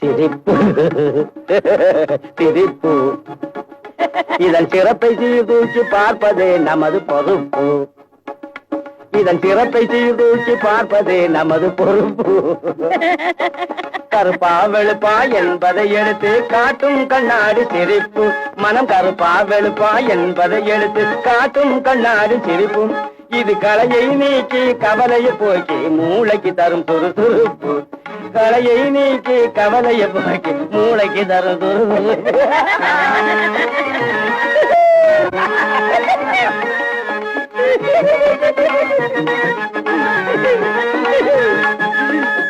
சிரிப்பு சிரிப்பு இதன் சிறப்பை சீர்தூக்கி பார்ப்பதே நமது பொறுப்பு. இதன் சிறப்பை சீர்தூக்கி பார்ப்பதே நமது பொறுப்பு. கருப்பா வெளுப்பா என்பதை எடுத்து காட்டும் கண்ணாடி சிரிப்பு. மனம் கருப்பா வெளுப்பா என்பதை எடுத்து காட்டும் கண்ணாடி சிரிப்பு. இது கலையை நீக்கி கவலையை போக்கி மூளைக்கு தரும் துருதுருப்பு. கலையை நீக்கி கவலையை போக்கி மூளைக்கு தரும் துருதுருப்பு.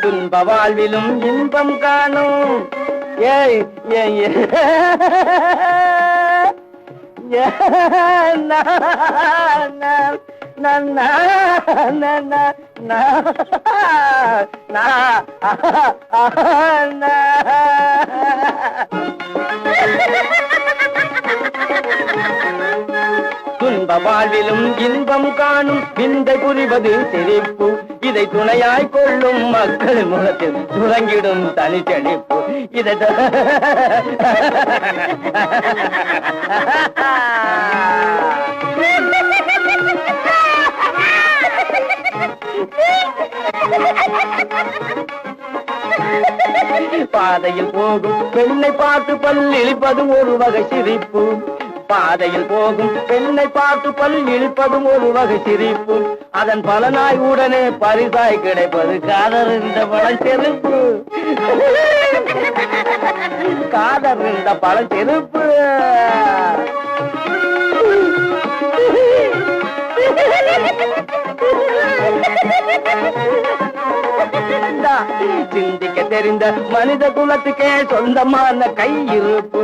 துன்ப வாழ்விலும் இன்பம் காணும். ஏய் துன்ப வாழ்விலும் இன்பம் காணும் விந்தை புரிவது சிரிப்பு. இதை துணையாய் கொள்ளும் மக்கள் முகத்தில் துறங்கிடும் தனி செழிப்பு. இதை பாதையில் போகும் பெண்ணை பார்த்து பல் இழிப்பதும் ஒரு வகை சிரிப்பு. பாதையில் போகும் பெண்ணை பார்த்து பல் இழிப்பதும் ஒரு வகை சிரிப்பு. அதன் பலனாய் உடனே பரிசாய் கிடைப்பது காதர் இந்த பழம் செருப்பு. காதர் இந்த பழம் செருப்பு. சிந்திக்க தெரிந்த மனித குலத்துக்கே சொந்தமான கை இருப்பு.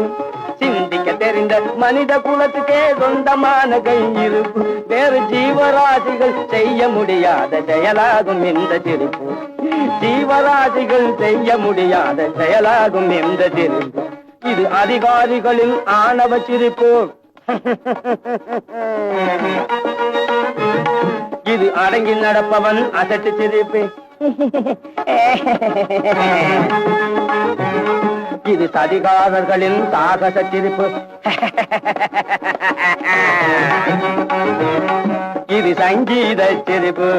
சிந்திக்க தெரிந்த மனித குலத்துக்கே சொந்தமான கை இருப்பு. வேறு ஜீவராசிகள் செய்ய முடியாத செயலாகும் இந்த சிரிப்பு. ஜீவராசிகள் செய்ய முடியாத செயலாகும் இந்த சிரிப்பு. இது அதிகாரிகளின் ஆணவ சிரிப்பு. இது அடங்கி நடப்பவன் அசட்டு சிரிப்பு. இது சதிகாரர்களின் சாகச சிரிப்பு. இது சங்கீத சிரிப்பு.